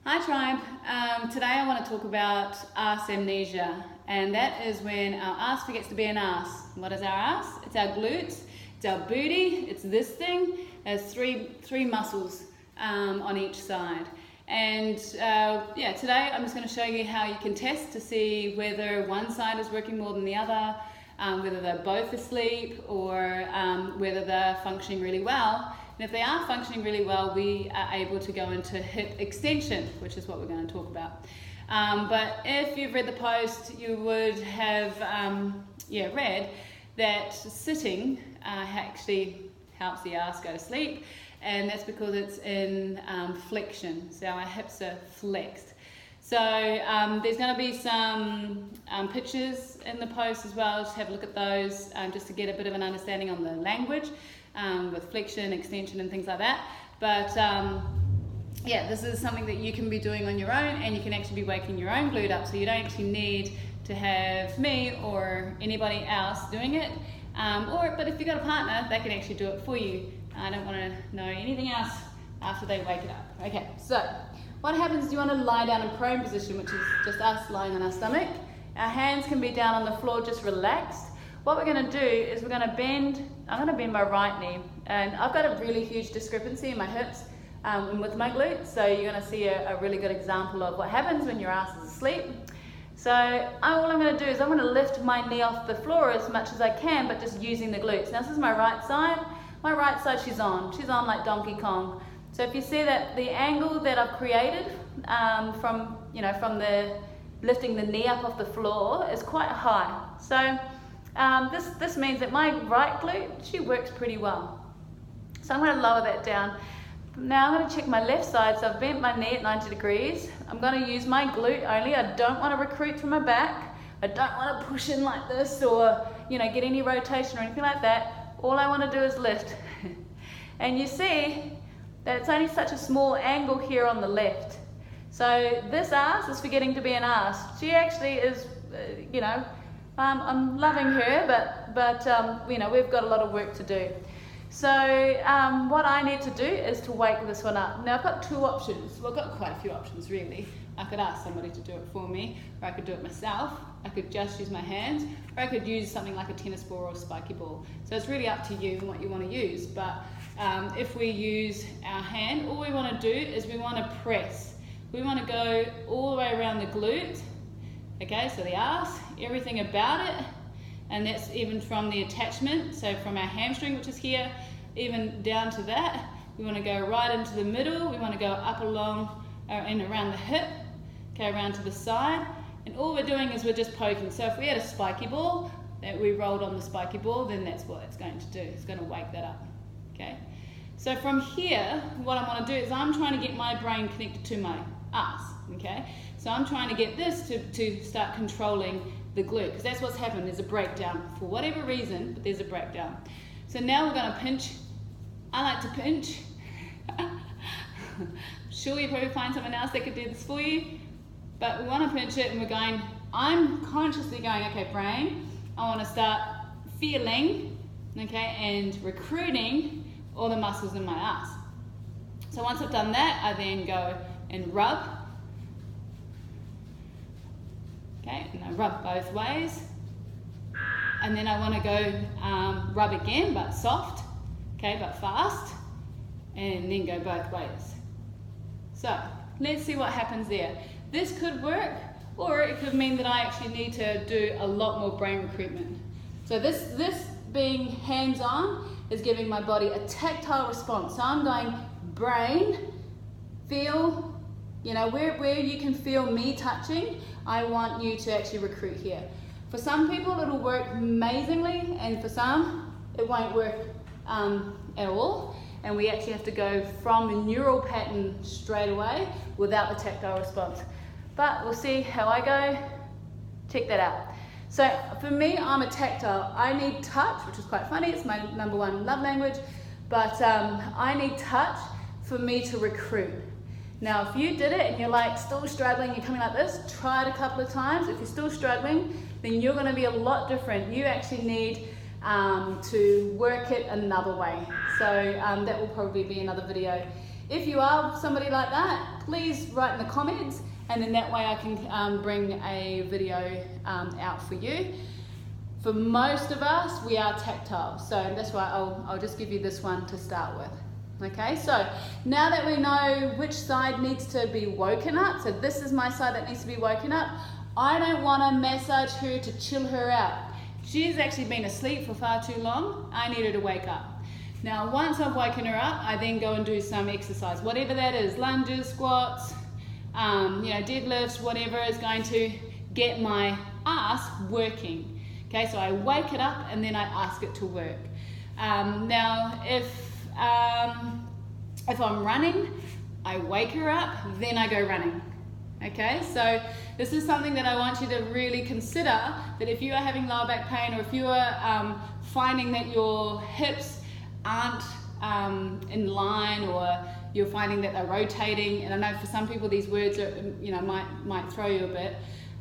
Hi Tribe, today I want to talk about ASS Amnesia, and that is when our ass forgets to be an ass. What is our ass? It's our glutes, it's our booty, it's this thing. There's three muscles on each side. And yeah, today I'm just going to show you how you can test to see whether one side is working more than the other, whether they're both asleep, or whether they're functioning really well. And if they are functioning really well, we are able to go into hip extension, which is what we're going to talk about. But if you've read the post, you would have read that sitting actually helps the ass go to sleep, and that's because it's in flexion, so our hips are flexed. So there's going to be some pictures in the post as well. Just have a look at those just to get a bit of an understanding on the language with flexion, extension and things like that. But yeah, this is something that you can be doing on your own, and you can actually be waking your own glute up, so you don't actually need to have me or anybody else doing it. But if you've got a partner, they can actually do it for you. I don't want to know anything else after they wake it up. Okay, so what happens is you want to lie down in prone position, which is just us lying on our stomach. Our hands can be down on the floor, just relaxed. What we're going to do is we're going to bend, I'm going to bend my right knee, and I've got a really huge discrepancy in my hips with my glutes, so you're going to see a really good example of what happens when your ass is asleep. So all I'm going to do is I'm going to lift my knee off the floor as much as I can, but just using the glutes. Now this is my right side. My right side, she's on like Donkey Kong. So if you see that the angle that I've created from the lifting the knee up off the floor is quite high. So this means that my right glute, she works pretty well. So I'm going to lower that down. Now I'm going to check my left side. So I've bent my knee at 90 degrees. I'm going to use my glute only. I don't want to recruit from my back. I don't want to push in like this or get any rotation or anything like that. All I want to do is lift. And you see that it's only such a small angle here on the left. So this ass is forgetting to be an ass. She actually is, I'm loving her, but we've got a lot of work to do. So what I need to do is to wake this one up. Now I've got two options. Well, I've got quite a few options really. I could ask somebody to do it for me, or I could do it myself. I could just use my hands, or I could use something like a tennis ball or a spiky ball. So it's really up to you and what you want to use. But if we use our hand, all we want to do is we want to press. We want to go all the way around the glute. Okay, so the ass, everything about it, and that's even from the attachment, so from our hamstring, which is here, even down to that. We want to go right into the middle. We want to go up along and around the hip, okay, around to the side, and all we're doing is we're just poking. So if we had a spiky ball that we rolled on the spiky ball, then that's what it's going to do. It's going to wake that up, okay? So from here, what I want to do is I'm trying to get my brain connected to my ass, okay? So I'm trying to get this to start controlling the glute, because that's what's happened. There's a breakdown for whatever reason, but there's a breakdown. So now we're going to pinch. I like to pinch. Sure, you probably find someone else that could do this for you, but we want to pinch it, and we're going, I'm consciously going, okay, brain, I want to start feeling, okay, and recruiting all the muscles in my ass. So once I've done that, I then go and rub. Okay, and I rub both ways. And then I want to go rub again, but soft, okay, but fast, and then go both ways. So let's see what happens there. This could work, or it could mean that I actually need to do a lot more brain recruitment. So this being hands-on is giving my body a tactile response. So I'm going brain, feel, where you can feel me touching, I want you to actually recruit here. For some people it'll work amazingly, and for some it won't work at all. And we actually have to go from a neural pattern straight away without the tactile response. But we'll see how I go. Check that out. So for me, I'm a tactile. I need touch, which is quite funny. It's my #1 love language. But I need touch for me to recruit. Now, if you did it and you're like still struggling, you're coming like this, try it a couple of times. If you're still struggling, then you're going to be a lot different. You actually need to work it another way. So that will probably be another video If you are somebody like that, please write in the comments, and then that way I can bring a video out for you. For most of us, we are tactile, so that's why I'll just give you this one to start with. Okay, so now that we know which side needs to be woken up, so this is my side that needs to be woken up, I don't want to massage her to chill her out. She's actually been asleep for far too long. I need her to wake up. Now, once I've woken her up, I then go and do some exercise, whatever that is, lunges, squats, deadlifts, whatever is going to get my ass working. Okay, so I wake it up and then I ask it to work. Now, if I'm running, I wake her up, then I go running. Okay, so this is something that I want you to really consider, that if you are having lower back pain, or if you are finding that your hips aren't in line, or you're finding that they're rotating, and I know for some people these words are, might throw you a bit,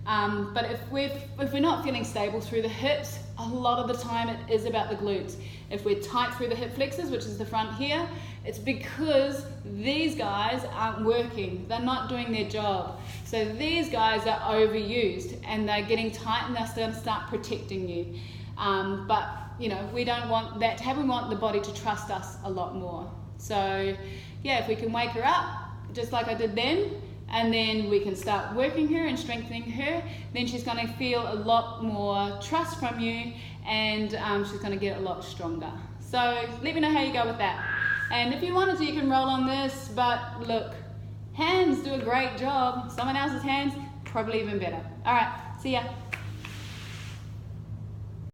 but if we're not feeling stable through the hips, a lot of the time it is about the glutes. If we're tight through the hip flexors, which is the front here, it's because these guys aren't working. They're not doing their job. So these guys are overused and they're getting tight, and they're going to start protecting you. But we don't want that to happen. We want the body to trust us a lot more. So yeah, if we can wake her up, just like I did then, and then we can start working her and strengthening her, then she's going to feel a lot more trust from you, and she's going to get a lot stronger. So let me know how you go with that. And if you wanted to, you can roll on this, but look, hands do a great job. Someone else's hands, probably even better. All right, see ya.